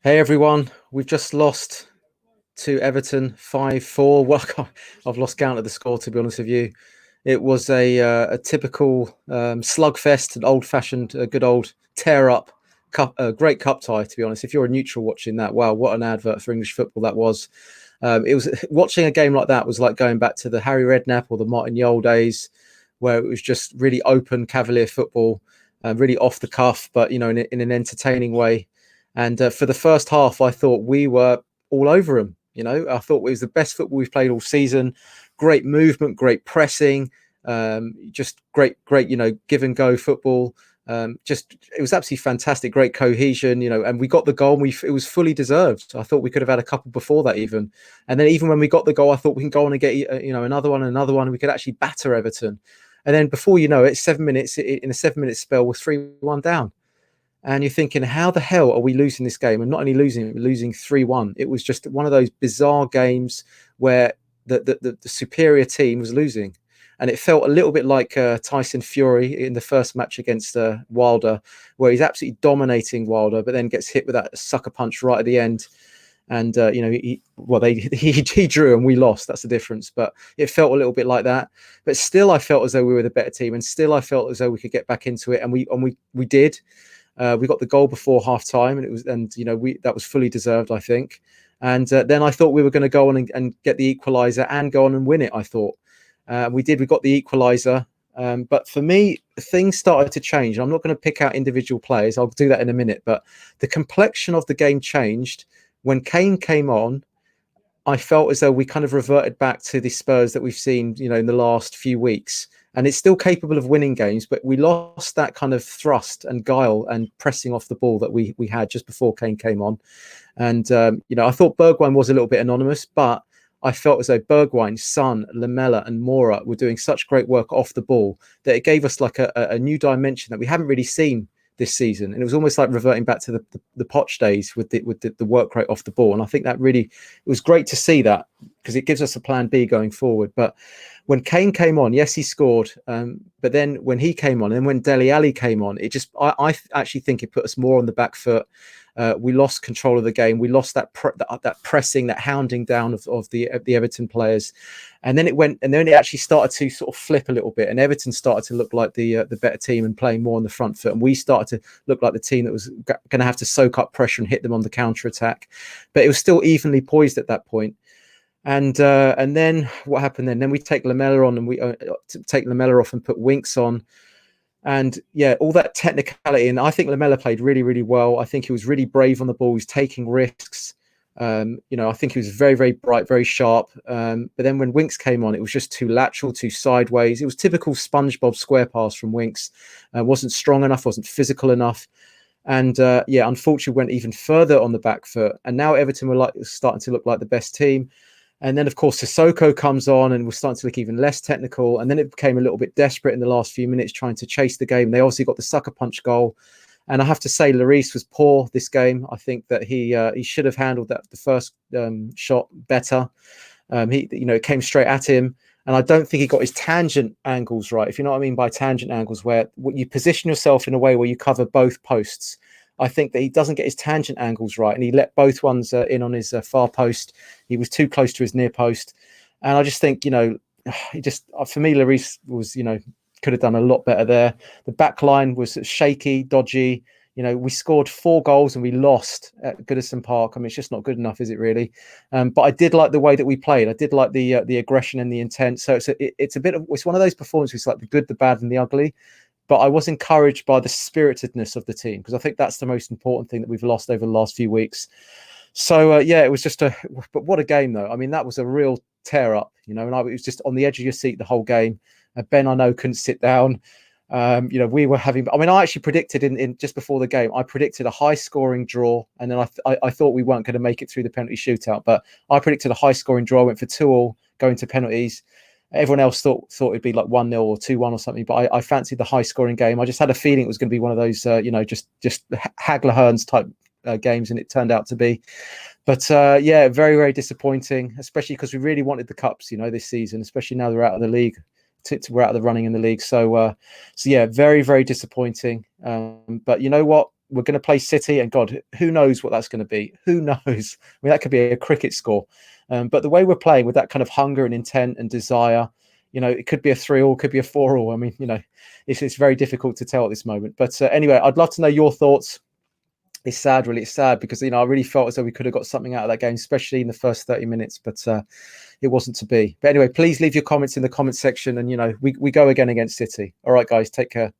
Hey everyone, we've just lost to Everton 5-4. Well, I've lost count of the score, to be honest with you. It was a typical slugfest, an old-fashioned, good old tear-up cup, great cup tie. To be honest, if you're a neutral watching that, wow, what an advert for English football that was. It was watching a game like that was like going back to the Harry Redknapp or the Martin Yole days, where it was just really open, cavalier football, really off the cuff, but in an entertaining way. And for the first half, I thought we were all over them. I thought it was the best football we've played all season. Great movement, great pressing, just great, give and go football. Just it was absolutely fantastic, great cohesion, and we got the goal. And it was fully deserved. I thought we could have had a couple before that even, and then even when we got the goal, I thought we can go on and get another one, and we could actually batter Everton. And then before you know it, 7 minutes in a 7 minute spell, we're 3-1 down. And you're thinking, how the hell are we losing this game? And not only losing, we're losing 3-1. It was just one of those bizarre games where the superior team was losing. And it felt a little bit like Tyson Fury in the first match against Wilder, where he's absolutely dominating Wilder, but then gets hit with that sucker punch right at the end. And he drew and we lost. That's the difference. But it felt a little bit like that. But still, I felt as though we were the better team, and still I felt as though we could get back into it, and we did. We got the goal before half time, and that was fully deserved, I think. And then I thought we were going to go on and get the equaliser and go on and win it. I thought we did. We got the equaliser, but for me, things started to change. I'm not going to pick out individual players. I'll do that in a minute. But the complexion of the game changed when Kane came on. I felt as though we kind of reverted back to the Spurs that we've seen, in the last few weeks. And it's still capable of winning games, but we lost that kind of thrust and guile and pressing off the ball that we had just before Kane came on. And, I thought Bergwijn was a little bit anonymous, but I felt as though Bergwijn, Son, Lamela and Mora were doing such great work off the ball that it gave us like a new dimension that we haven't really seen this season. And it was almost like reverting back to the Poch days with the work rate off the ball. And I think that really, it was great to see that, because it gives us a plan B going forward. But when Kane came on, yes, he scored. But then when he came on, and when Dele Alli came on, I actually think it put us more on the back foot. We lost control of the game. We lost that pressing, that hounding down of the Everton players, and then it actually started to sort of flip a little bit, and Everton started to look like the better team and playing more on the front foot, and we started to look like the team that was going to have to soak up pressure and hit them on the counter attack. But it was still evenly poised at that point. And then what happened then? Then we take Lamela on, and we take Lamela off and put Winks on. And yeah, all that technicality. And I think Lamela played really, really well. I think he was really brave on the ball. He was taking risks. I think he was very, very bright, very sharp. But then when Winks came on, it was just too lateral, too sideways. It was typical SpongeBob square pass from Winks. Wasn't strong enough, wasn't physical enough. And unfortunately went even further on the back foot. And now Everton were starting to look like the best team. And then, of course, Sissoko comes on and we're starting to look even less technical. And then it became a little bit desperate in the last few minutes trying to chase the game. They obviously got the sucker punch goal. And I have to say, Lloris was poor this game. I think that he should have handled the first shot better. It came straight at him. And I don't think he got his tangent angles right. If you know what I mean by tangent angles, where you position yourself in a way where you cover both posts. I think that he doesn't get his tangent angles right, and he let both ones in on his far post. He was too close to his near post, and I just think, for me, Lloris was, could have done a lot better there. The back line was shaky, dodgy. We scored 4 goals and we lost at Goodison Park. I mean, it's just not good enough, is it really? But I did like the way that we played. I did like the aggression and the intent. So it's one of those performances, like the good, the bad, and the ugly. But I was encouraged by the spiritedness of the team, because I think that's the most important thing that we've lost over the last few weeks. So, it was but what a game, though. I mean, that was a real tear up, and it was just on the edge of your seat the whole game. Ben, I know, couldn't sit down. We were having, I actually predicted in just before the game, I predicted a high scoring draw. And then I thought we weren't going to make it through the penalty shootout, but I predicted a high scoring draw. I went for 2-2 going to penalties. Everyone else thought it'd be like 1-0 or 2-1 or something, but I fancied the high scoring game. I just had a feeling it was going to be one of those, just Hagler Hearns type games, and it turned out to be. But very, very disappointing, especially because we really wanted the cups, this season, especially now they're out of the league. We're out of the running in the league. So very, very disappointing. But you know what? we're going to play City, and God, who knows what that's going to be? Who knows? I mean, that could be a cricket score. But the way we're playing with that kind of hunger and intent and desire, it could be a 3-3, could be a 4-4. I mean, it's very difficult to tell at this moment. But anyway, I'd love to know your thoughts. It's sad, really. It's sad because, I really felt as though we could have got something out of that game, especially in the first 30 minutes, but it wasn't to be. But anyway, please leave your comments in the comment section, and, we go again against City. All right, guys, take care.